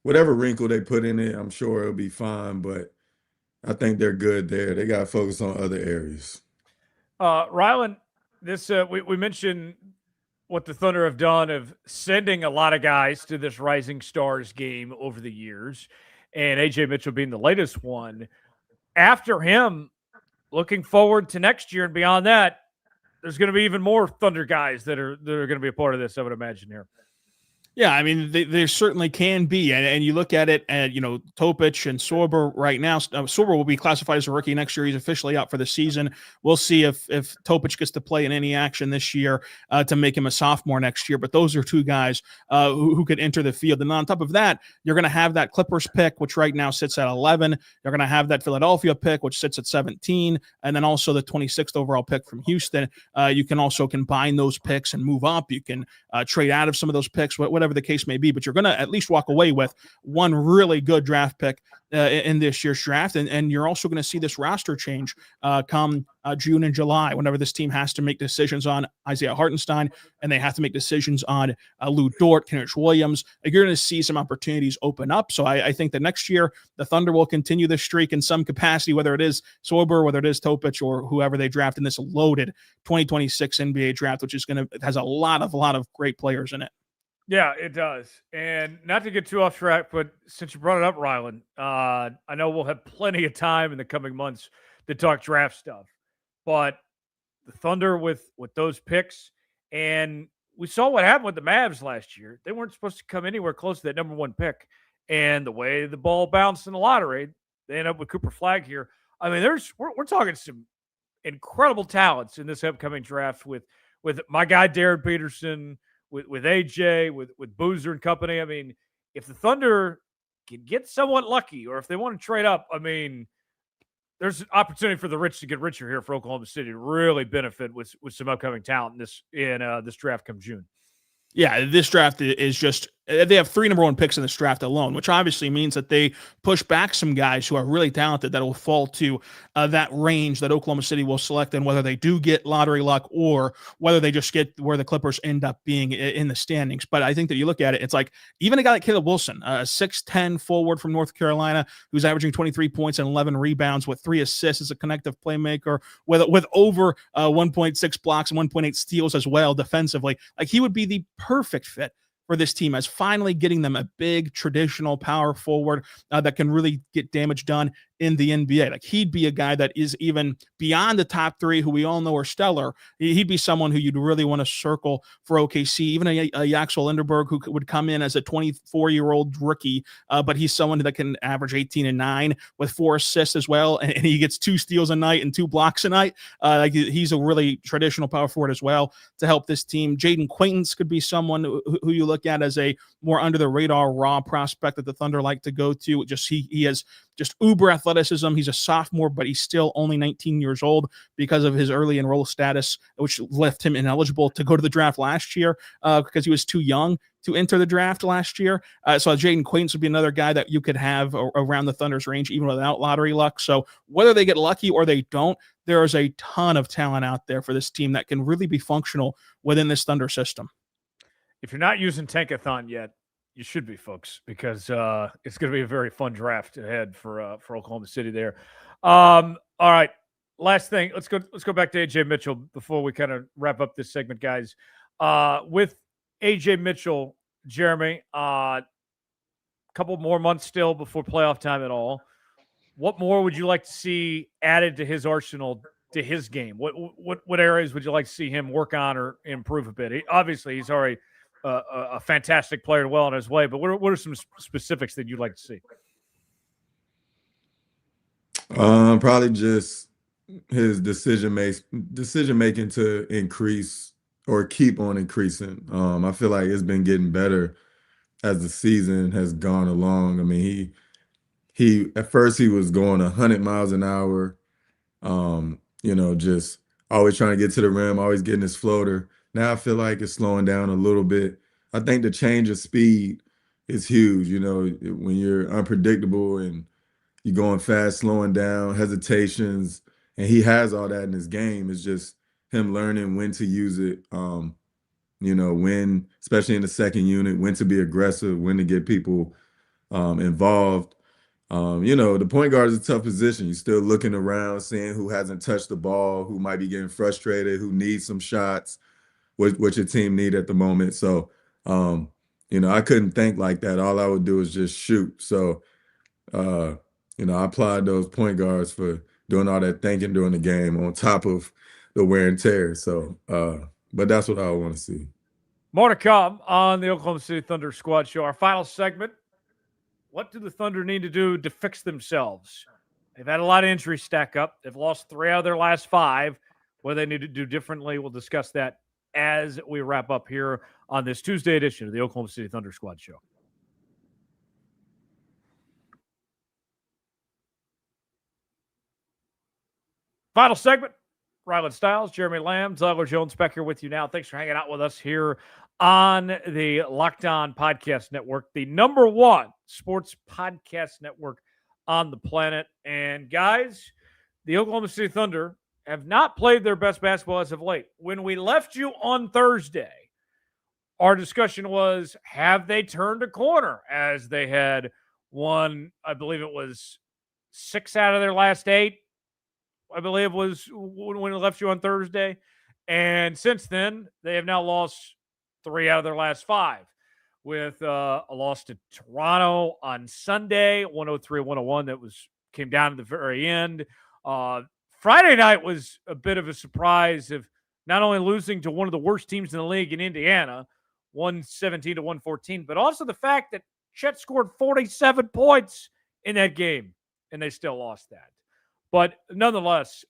whatever wrinkle they put in it, I'm sure it'll be fine. But I think they're good there. They got to focus on other areas. Rylan, this we mentioned what the Thunder have done of sending a lot of guys to this Rising Stars game over the years, and Ajay Mitchell being the latest one. After him, looking forward to next year and beyond that, there's going to be even more Thunder guys that are going to be a part of this, I would imagine here. Yeah, I mean, there certainly can be. And you look at it, and, Topic and Sorber right now. Sorber will be classified as a rookie next year. He's officially out for the season. We'll see if Topic gets to play in any action this year to make him a sophomore next year. But those are two guys who could enter the field. And on top of that, you're going to have that Clippers pick, which right now sits at 11. You're going to have that Philadelphia pick, which sits at 17. And then also the 26th overall pick from Houston. You can also combine those picks and move up. You can trade out of some of those picks, whatever the case may be, but you're going to at least walk away with one really good draft pick in this year's draft. And you're also going to see this roster change come June and July, whenever this team has to make decisions on Isaiah Hartenstein and they have to make decisions on Lou Dort, Kenrich Williams. You're going to see some opportunities open up. So I think that next year the Thunder will continue this streak in some capacity, whether it is Sorber, whether it is Topic, or whoever they draft in this loaded 2026 NBA draft, which is has a lot of great players in it. Yeah, it does. And not to get too off track, but since you brought it up, Rylan, I know we'll have plenty of time in the coming months to talk draft stuff. But the Thunder with those picks, and we saw what happened with the Mavs last year. They weren't supposed to come anywhere close to that number one pick. And the way the ball bounced in the lottery, they end up with Cooper Flagg here. I mean, we're talking some incredible talents in this upcoming draft with my guy Darren Peterson, with AJ, with Boozer and company. I mean, if the Thunder can get somewhat lucky, or if they want to trade up, I mean, there's an opportunity for the rich to get richer here for Oklahoma City to really benefit with some upcoming talent in this draft come June. Yeah, this draft is just they have 3 number 1 picks in this draft alone, which obviously means that they push back some guys who are really talented that will fall to that range that Oklahoma City will select, and whether they do get lottery luck or whether they just get where the Clippers end up being in the standings. But I think that you look at it, it's like even a guy like Caleb Wilson, a 6'10" forward from North Carolina who's averaging 23 points and 11 rebounds with 3 assists as a connective playmaker with over 1.6 blocks and 1.8 steals as well defensively. Like, he would be the perfect fit for this team as finally getting them a big traditional power forward that can really get damage done in the NBA. Like, he'd be a guy that is even beyond the top 3 who we all know are stellar. He'd be someone who you'd really want to circle for OKC, even a Yaxel Linderberg who would come in as a 24-year-old rookie, but he's someone that can average 18 and 9 with 4 assists as well, and he gets 2 steals a night and 2 blocks a night. Like, he's a really traditional power forward as well to help this team. Jaden Quaintance could be someone who you look at as a more under the radar raw prospect that the Thunder like to go to. He has just uber athleticism. He's a sophomore, but he's still only 19 years old because of his early enroll status, which left him ineligible to go to the draft last year because he was too young to enter the draft last year. So Jaden Quaintance would be another guy that you could have around the Thunder's range, even without lottery luck. So whether they get lucky or they don't, there is a ton of talent out there for this team that can really be functional within this Thunder system. If you're not using Tankathon yet, you should be, folks, because it's going to be a very fun draft ahead for Oklahoma City there. All right, last thing. Let's go back to Ajay Mitchell before we kind of wrap up this segment, guys. With Ajay Mitchell, Jeremy, a couple more months still before playoff time at all. What more would you like to see added to his arsenal, to his game? What areas would you like to see him work on or improve a bit? Obviously, he's already a fantastic player well on his way, but what are some specifics that you'd like to see? Probably just his decision making to increase or keep on increasing. I feel like it's been getting better as the season has gone along. I mean, he at first he was going 100 miles an hour, just always trying to get to the rim, always getting his floater. Now I feel like it's slowing down a little bit. I think the change of speed is huge. When you're unpredictable and you're going fast, slowing down, hesitations, and he has all that in his game. It's just him learning when to use it, when, especially in the second unit, when to be aggressive, when to get people involved. The point guard is a tough position. You're still looking around, seeing who hasn't touched the ball, who might be getting frustrated, who needs some shots, what your team need at the moment. So, I couldn't think like that. All I would do is just shoot. So, I applaud those point guards for doing all that thinking during the game on top of the wear and tear. So, but that's what I want to see. More to come on the Oklahoma City Thunder Squad Show. Our final segment. What do the Thunder need to do to fix themselves? They've had a lot of injuries stack up. They've lost 3 out of their last 5. What do they need to do differently? We'll discuss that as we wrap up here on this Tuesday edition of the Oklahoma City Thunder Squad Show. Final segment. Rylan Stiles, Jeremy Lamb, Tyler Jones back here with you now. Thanks for hanging out with us here on the Locked On Podcast Network, the #1 sports podcast network on the planet. And guys, the Oklahoma City Thunder have not played their best basketball as of late. When we left you on Thursday, our discussion was, have they turned a corner, as they had won, I believe it was 6 out of their last 8. I believe was when it left you on Thursday. And since then, they have now lost 3 out of their last 5, with a loss to Toronto on Sunday, 103-101. That came down to the very end. Friday night was a bit of a surprise of not only losing to one of the worst teams in the league in Indiana, 117-114, but also the fact that Chet scored 47 points in that game, and they still lost that. But nonetheless,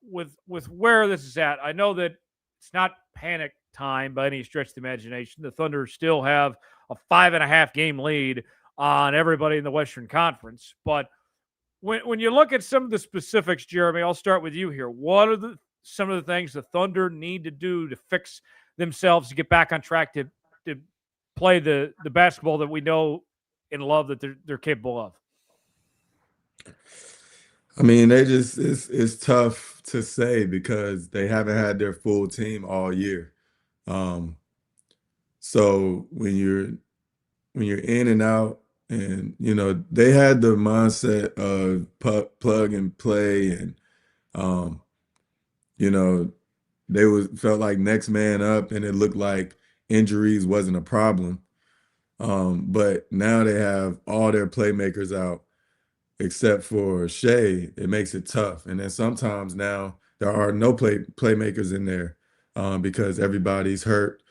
with where this is at, I know that it's not panic time by any stretch of the imagination. The Thunder still have a 5.5 game lead on everybody in the Western Conference. But when you look at some of the specifics, Jeremy, I'll start with you here. What are some of the things the Thunder need to do to fix themselves, to get back on track, to play the basketball that we know and love that they're capable of? I mean, it's tough to say because they haven't had their full team all year. So when you're in and out, and they had the mindset of plug and play, and they felt like next man up, and it looked like injuries wasn't a problem. But now they have all their playmakers out except for Shea. It makes it tough. And then sometimes now there are no playmakers in there because everybody's hurt.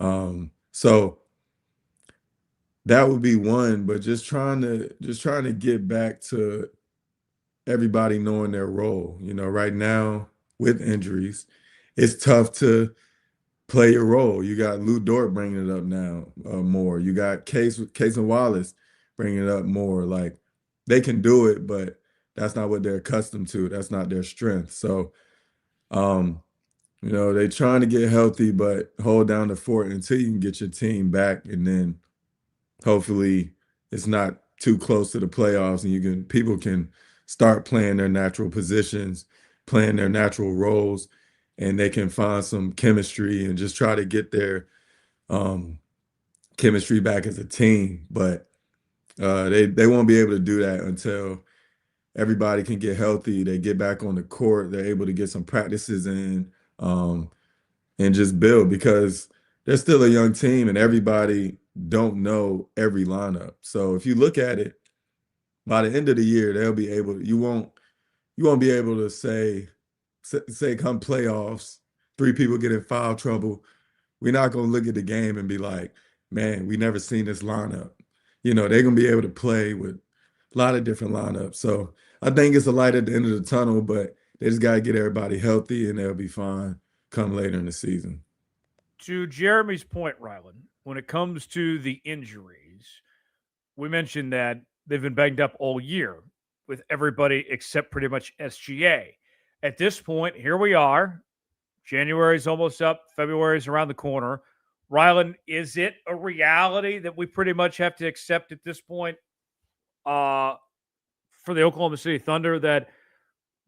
So that would be one, but just trying to get back to everybody knowing their role. Right now with injuries, it's tough to play your role. You got Lou Dort bringing it up now more. You got Case and Wallace bringing it up more. Like, they can do it, but that's not what they're accustomed to. That's not their strength. So, they're trying to get healthy, but hold down the fort until you can get your team back, and then hopefully it's not too close to the playoffs, and people can start playing their natural positions, playing their natural roles, and they can find some chemistry and just try to get their chemistry back as a team. But they won't be able to do that until everybody can get healthy. They get back on the court. They're able to get some practices in and just build, because they're still a young team and everybody don't know every lineup. So if you look at it, by the end of the year, they'll be able to, you won't be able to say come playoffs, 3 people get in foul trouble. We're not going to look at the game and be like, man, we never seen this lineup. They're going to be able to play with a lot of different lineups. So I think it's a light at the end of the tunnel, but they just got to get everybody healthy and they'll be fine come later in the season. To Jeremy's point, Rylan, when it comes to the injuries, we mentioned that they've been banged up all year with everybody except pretty much SGA. At this point, here we are. January's almost up. February's around the corner. Rylan, is it a reality that we pretty much have to accept at this point for the Oklahoma City Thunder that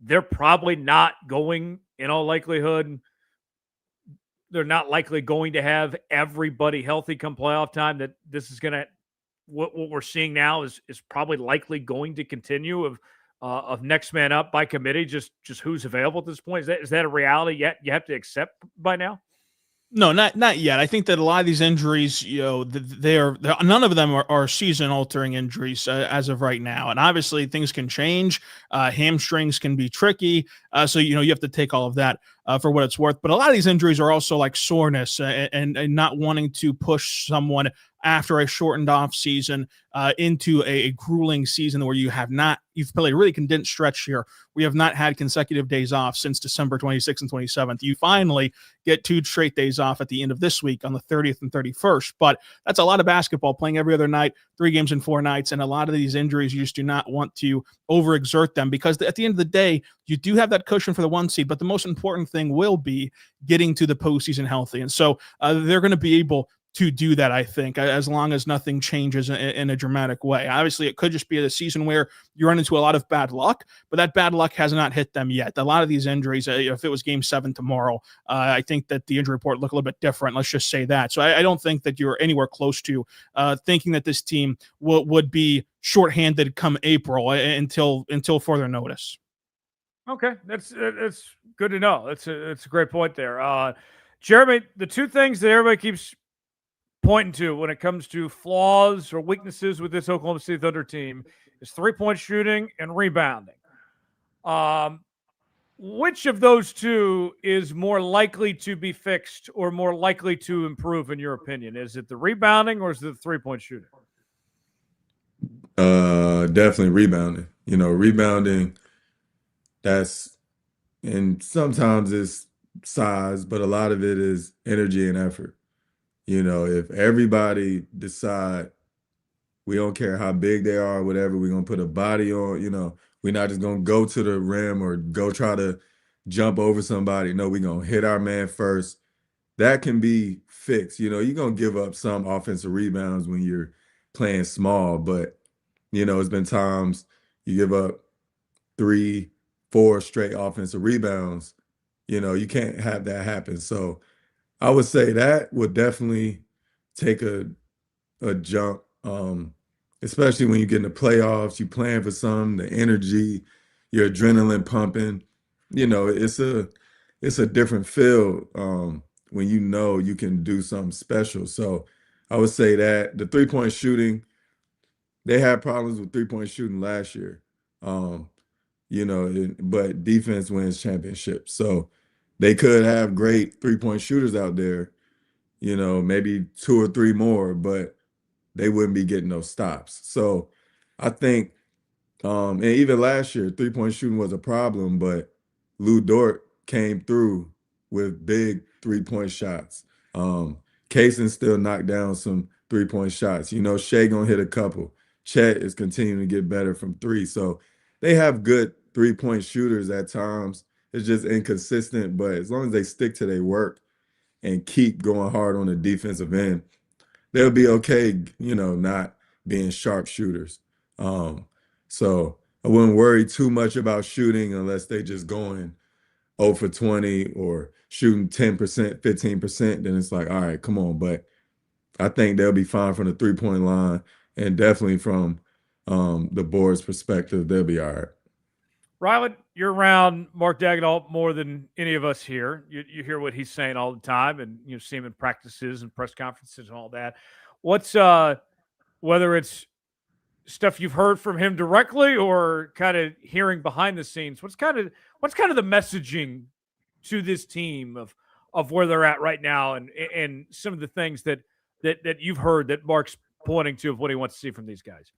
they're probably not going, in all likelihood, they're not likely going to have everybody healthy come playoff time, that this is going to what we're seeing now is probably likely going to continue of next man up by committee, just who's available at this point? Is that a reality yet you have to accept by now? No, not yet. I think that a lot of these injuries, they're none of them are season-altering injuries as of right now. And obviously, things can change. Hamstrings can be tricky, so you have to take all of that for what it's worth. But a lot of these injuries are also like soreness and not wanting to push someone after a shortened off season into a grueling season where you've played a really condensed stretch here. We have not had consecutive days off since December 26th and 27th. You finally get 2 straight days off at the end of this week on the 30th and 31st. But that's a lot of basketball, playing every other night, 3 games in 4 nights. And a lot of these injuries, you just do not want to overexert them, because at the end of the day, you do have that cushion for the 1 seed. But the most important thing will be getting to the postseason healthy. And so they're going to be able to do that, I think, as long as nothing changes in a dramatic way. Obviously, it could just be a season where you run into a lot of bad luck, but that bad luck has not hit them yet. A lot of these injuries, if it was Game 7 tomorrow, I think that the injury report look a little bit different. Let's just say that. So I don't think that you're anywhere close to thinking that this team would be shorthanded come April until further notice. Okay, that's good to know. It's a great point there, Jeremy. The 2 things that everybody keeps pointing to when it comes to flaws or weaknesses with this Oklahoma City Thunder team is 3-point shooting and rebounding. Which of those 2 is more likely to be fixed or more likely to improve, in your opinion? Is it the rebounding or is it the 3-point shooting? Definitely rebounding. Rebounding, and sometimes it's size, but a lot of it is energy and effort. If everybody decide we don't care how big they are or whatever, we're going to put a body on, we're not just going to go to the rim or go try to jump over somebody. No, we're going to hit our man first. That can be fixed. You're going to give up some offensive rebounds when you're playing small, but, it's been times you give up 3, 4 straight offensive rebounds. You can't have that happen. So I would say that would definitely take a jump, especially when you get in the playoffs, you playing for something, the energy, your adrenaline pumping. It's a different feel when you can do something special. So I would say that the 3-point shooting, they had problems with 3-point shooting last year, but defense wins championships. So they could have great 3-point shooters out there, maybe 2 or 3 more, but they wouldn't be getting those stops. So I think, and even last year, 3-point shooting was a problem, but Lou Dort came through with big 3-point shots. Kaysen still knocked down some 3-point shots. Shea gonna hit a couple. Chet is continuing to get better from 3. So they have good 3-point shooters at times. It's just inconsistent, but as long as they stick to their work and keep going hard on the defensive end, they'll be okay, not being sharp shooters. So I wouldn't worry too much about shooting unless they just going 0 for 20 or shooting 10%, 15%, then it's like, all right, come on. But I think they'll be fine from the 3-point line, and definitely from the board's perspective, they'll be all right. Rylan, you're around Mark Daigneault more than any of us here. You hear what he's saying all the time, and see him in practices and press conferences and all that. What's whether it's stuff you've heard from him directly or kind of hearing behind the scenes, what's kind of the messaging to this team of where they're at right now, and some of the things that you've heard that Mark's pointing to of what he wants to see from these guys?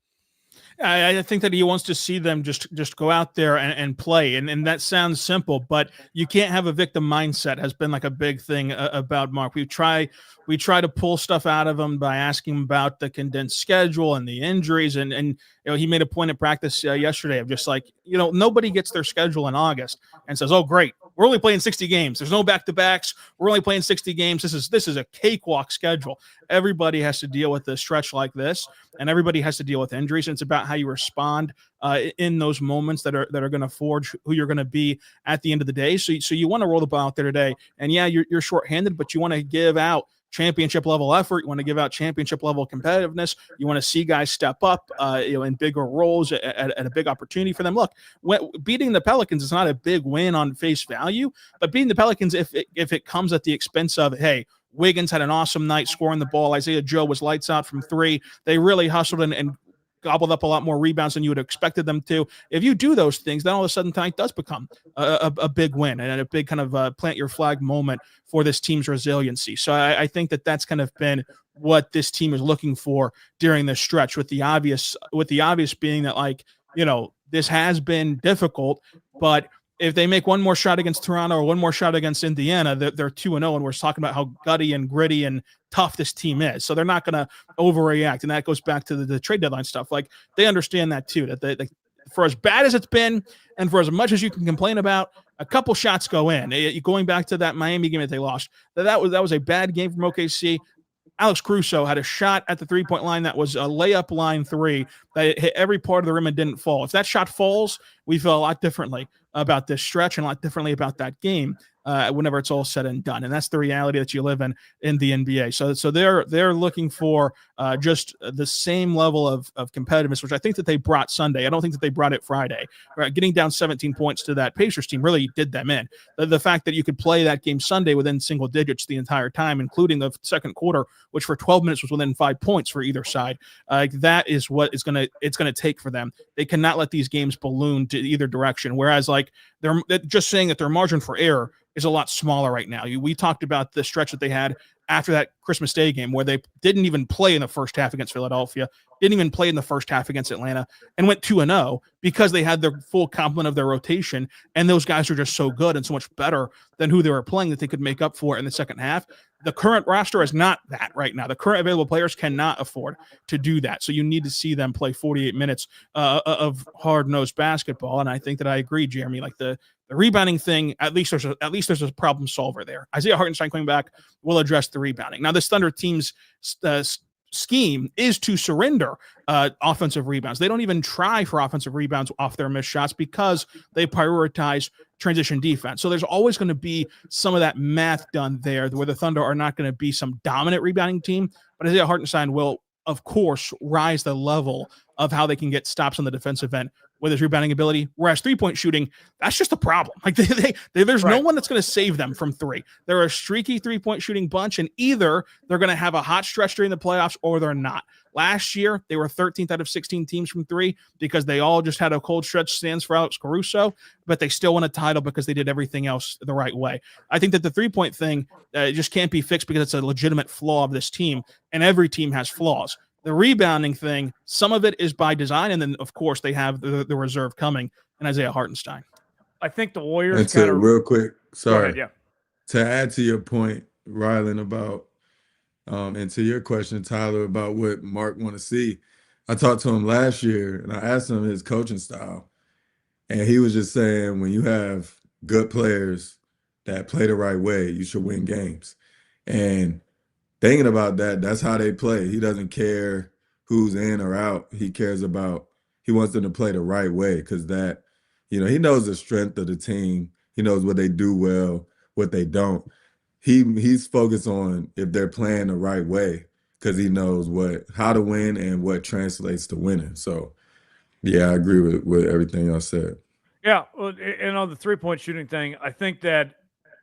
I think that he wants to see them just go out there and play. And that sounds simple, but you can't have a victim mindset has been like a big thing about Mark. We try to pull stuff out of him by asking him about the condensed schedule and the injuries. And he made a point of practice yesterday of just like, nobody gets their schedule in August and says, oh, great, we're only playing 60 games. There's no back-to-backs. We're only playing 60 games. This is a cakewalk schedule. Everybody has to deal with a stretch like this, and everybody has to deal with injuries. And it's about how you respond in those moments that are going to forge who you're going to be at the end of the day. So you want to roll the ball out there today. And yeah, you're shorthanded, but you want to give out championship level effort. You want to give out championship level competitiveness. You want to see guys step up, in bigger roles at a big opportunity for them. Look, beating the Pelicans is not a big win on face value, but beating the Pelicans, if it comes at the expense of, hey, Wiggins had an awesome night scoring the ball, Isaiah Joe was lights out from three, they really hustled and gobbled up a lot more rebounds than you would have expected them to. If you do those things, then all of a sudden tonight does become a big win and a big kind of plant your flag moment for this team's resiliency. So I think that that's kind of been what this team is looking for during this stretch, with the obvious being that, like, you know, this has been difficult, but if they make one more shot against Toronto or one more shot against Indiana, they're 2-0, and we're talking about how gutty and gritty and tough this team is. So they're not going to overreact, and that goes back to the trade deadline stuff. Like, they understand that too, that for as bad as it's been and for as much as you can complain about, a couple shots go in. Going back to that Miami game that they lost, that was a bad game from OKC. Alex Caruso had a shot at the three-point line that was a layup line three that hit every part of the rim and didn't fall. If that shot falls, we feel a lot differently about this stretch and a lot differently about that game whenever it's all said and done. And that's the reality that you live in the NBA. So they're looking for just the same level of competitiveness, which I think that they brought Sunday. I don't think that they brought it Friday. Right? Getting down 17 points to that Pacers team really did them in. The fact that you could play that game Sunday within single digits the entire time, including the second quarter, which for 12 minutes was within 5 points for either side, that is what it's going to take for them. They cannot let these games balloon to either direction. Whereas, like, they're just saying that their margin for error is a lot smaller right now. We talked about the stretch that they had after that Christmas Day game where they didn't even play in the first half against Philadelphia, didn't even play in the first half against Atlanta, and went 2-0 because they had their full complement of their rotation, and those guys are just so good and so much better than who they were playing that they could make up for it in the second half. The current roster is not that right now. The current available players cannot afford to do that. So you need to see them play 48 minutes of hard-nosed basketball, and I think that I agree, Jeremy. Like, the rebounding thing, at least there's a problem solver there. Isaiah Hartenstein coming back will address the rebounding. Now, this Thunder team's scheme is to surrender offensive rebounds. They don't even try for offensive rebounds off their missed shots because they prioritize transition defense. So there's always going to be some of that math done there where the Thunder are not going to be some dominant rebounding team, but Isaiah Hartenstein will, of course, rise the level of how they can get stops on the defensive end with his rebounding ability. Whereas three-point shooting, that's just a problem. Like, there's no one that's going to save them from three. They're a streaky three-point shooting bunch, and either they're going to have a hot stretch during the playoffs or they're not. Last year, they were 13th out of 16 teams from three because they all just had a cold stretch stands for Alex Caruso, but they still won a title because they did everything else the right way. I think that the three-point thing just can't be fixed because it's a legitimate flaw of this team, and every team has flaws. The rebounding thing, some of it is by design, and then, of course, they have the reserve coming in Isaiah Hartenstein. I think the Warriors kind of... Real quick, sorry. Ahead, yeah. To add to your point, Rylan, about and to your question, Tyler, about what Mark want to see, I talked to him last year, and I asked him his coaching style, and he was just saying when you have good players that play the right way, you should win games. And thinking about that, that's how they play. He doesn't care who's in or out. He wants them to play the right way because that, he knows the strength of the team. He knows what they do well, what they don't. He's focused on if they're playing the right way because he knows how to win and what translates to winning. So, yeah, I agree with everything y'all said. Yeah, well, and on the three-point shooting thing, I think that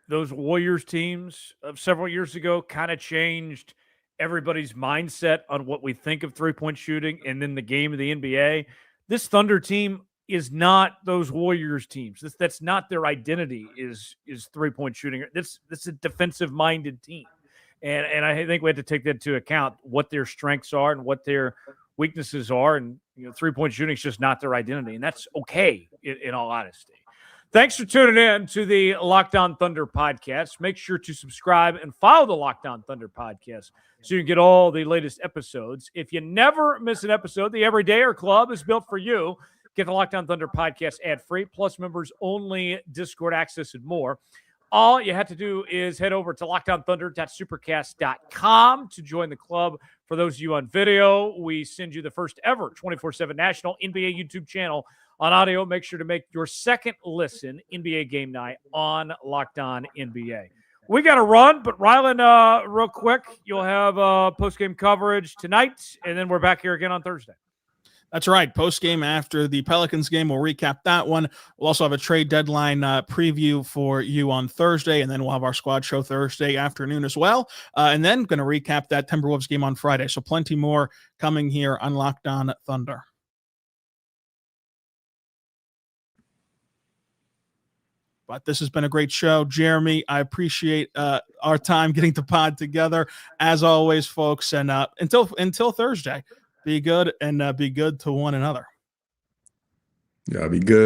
those Warriors teams of several years ago kind of changed everybody's mindset on what we think of three-point shooting and then the game of the NBA. This Thunder team is not those Warriors teams. That's not their identity is three-point shooting. This is a defensive-minded team. And I think we have to take that into account, what their strengths are and what their weaknesses are. And three-point shooting is just not their identity. And that's okay, in all honesty. Thanks for tuning in to the Locked On Thunder podcast. Make sure to subscribe and follow the Locked On Thunder podcast so you can get all the latest episodes. If you never miss an episode, the Everydayer Club is built for you. Get the Locked On Thunder podcast ad-free, plus members-only Discord access and more. All you have to do is head over to lockedonthunder.supercast.com to join the club. For those of you on video, we send you the first ever 24/7 national NBA YouTube channel. On audio, make sure to make your second listen NBA Game Night on Locked On NBA. We got to run, but Rylan, real quick, you'll have post-game coverage tonight, and then we're back here again on Thursday. That's right. Post game after the Pelicans game, we'll recap that one. We'll also have a trade deadline preview for you on Thursday, and then we'll have our squad show Thursday afternoon as well. And then going to recap that Timberwolves game on Friday. So plenty more coming here on Locked On Thunder. But this has been a great show. Jeremy, I appreciate our time getting the pod together. As always, folks, and until Thursday, be good and be good to one another. Yeah, be good.